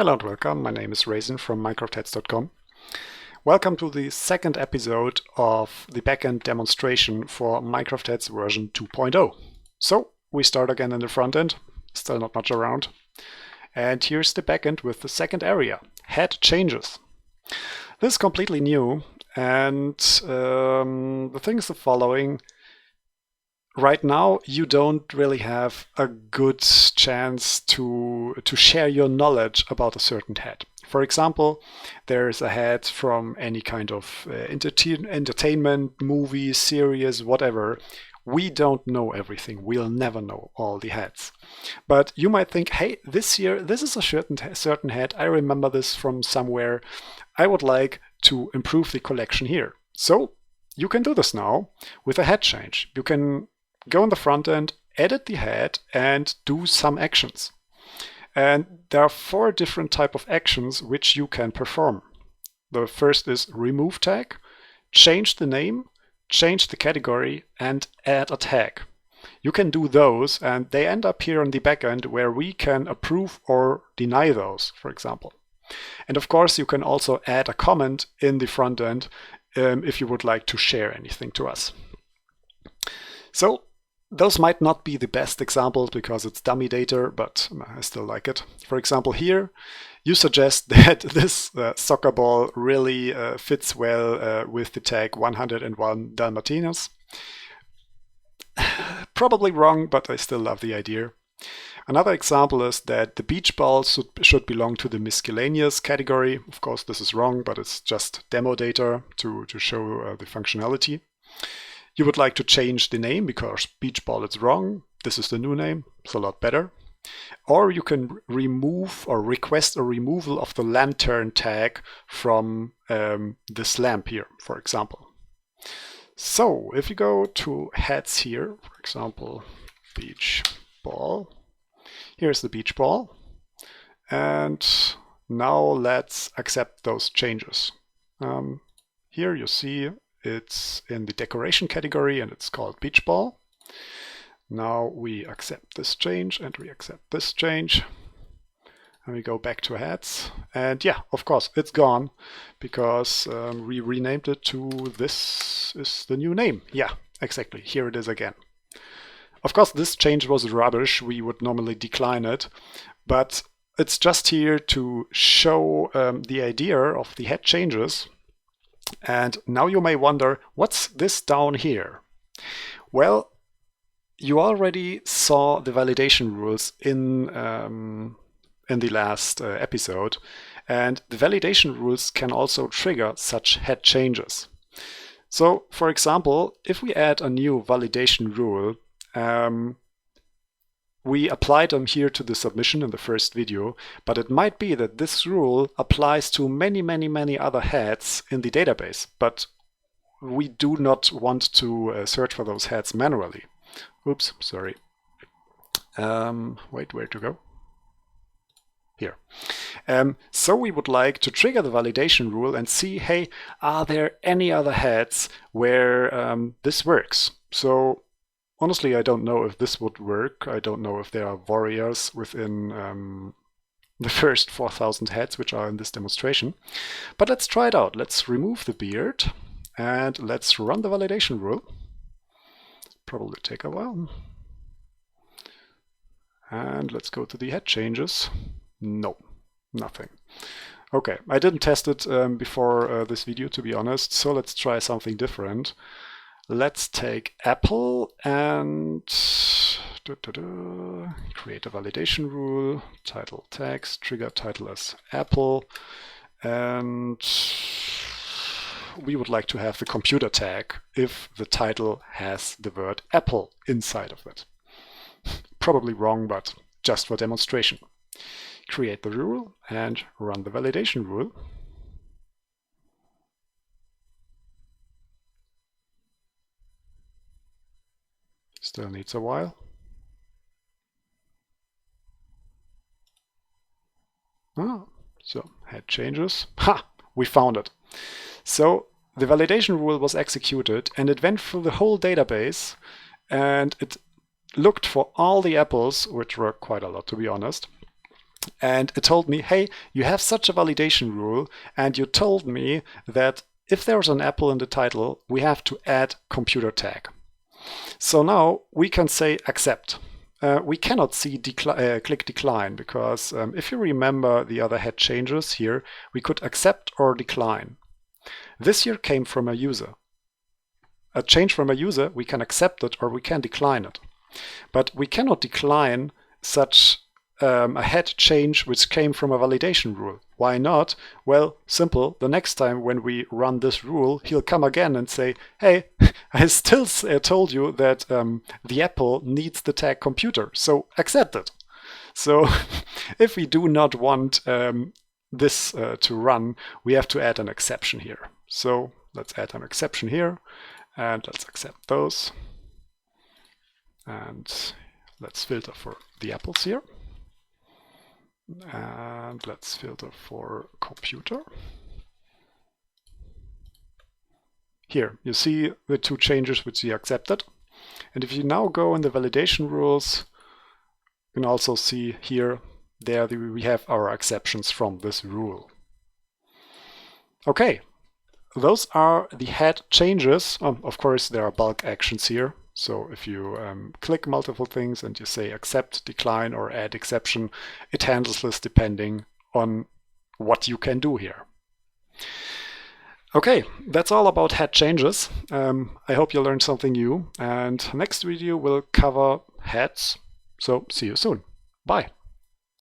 Hello and welcome. My name is Raisin from minecraftheads.com. Welcome to the second episode of the backend demonstration for Minecraft Heads version 2.0. So we start again in the front end, still not much around. And here's the backend with the second area, head changes. This is completely new, and the thing is the following. Right now, you don't really have a good chance to share your knowledge about a certain head. For example, there's a head from any kind of entertainment, movie, series, whatever. We don't know everything. We'll never know all the heads. But you might think, hey, this is a certain head. I remember this from somewhere. I would like to improve the collection here. So you can do this now with a head change. You can go on the front end, edit the head, and do some actions. And there are 4 different types of actions which you can perform. The first is remove tag, change the name, change the category, and add a tag. You can do those, and they end up here on the backend where we can approve or deny those, for example. And of course, you can also add a comment in the front end if you would like to share anything to us. So those might not be the best examples because it's dummy data, but I still like it. For example, here you suggest that this soccer ball really fits well with the tag 101 Dalmatinos. Probably wrong, but I still love the idea. Another example is that the beach ball should belong to the miscellaneous category. Of course, this is wrong, but it's just demo data to show the functionality. You would like to change the name because beach ball is wrong. This is the new name. It's a lot better. Or you can remove or request a removal of the lantern tag from this lamp here, for example. So if you go to heads here, for example, beach ball. Here's the beach ball. And now let's accept those changes. Here you see it's in the decoration category and it's called beach ball. Now we accept this change and we accept this change. And we go back to heads. And yeah, of course, it's gone because we renamed it to this is the new name. Yeah, exactly. Here it is again. Of course, this change was rubbish. We would normally decline it. But it's just here to show the idea of the head changes. And now you may wonder, what's this down here? Well, you already saw the validation rules in the last episode, and the validation rules can also trigger such head changes. So, for example, if we add a new validation rule, we applied them here to the submission in the first video, but it might be that this rule applies to many other heads in the database, but we do not want to search for those heads manually. Oops, sorry. Wait, where to go? Here. So we would like to trigger the validation rule and see, hey, are there any other heads where this works? So honestly, I don't know if this would work. I don't know if there are warriors within the first 4,000 heads which are in this demonstration. But let's try it out. Let's remove the beard and let's run the validation rule. Probably take a while. And let's go to the head changes. No, nothing. Okay, I didn't test it before this video, to be honest, so let's try something different. Let's take Apple and create a validation rule, title text, trigger title as Apple, and we would like to have the computer tag if the title has the word Apple inside of it. Probably wrong, but just for demonstration. Create the rule and run the validation rule. Still needs a while. So head changes. Ha! We found it. So the validation rule was executed and it went through the whole database and it looked for all the apples, which were quite a lot to be honest, And it told me, hey, you have such a validation rule, and you told me that if there's an apple in the title, we have to add computer tag. So now we can say accept. We cannot see click decline because if you remember the other head changes here, we could accept or decline. This here came from a user. A change from a user, we can accept it or we can decline it. But we cannot decline such a head change which came from a validation rule. Why not? Well, simple. The next time when we run this rule, he'll come again and say, hey, I still told you that the apple needs the tag computer, so accept it. So if we do not want this to run, we have to add an exception here. So let's add an exception here, and let's accept those. And let's filter for the apples here. And let's filter for computer. Here, you see the two changes which we accepted. And if you now go in the validation rules, you can also see here, there we have our exceptions from this rule. Okay, those are the head changes. Of course, there are bulk actions here. So if you click multiple things and you say accept, decline, or add exception, it handles this depending on what you can do here. Okay, that's all about head changes. I hope you learned something new, and next video will cover heads. So see you soon. Bye.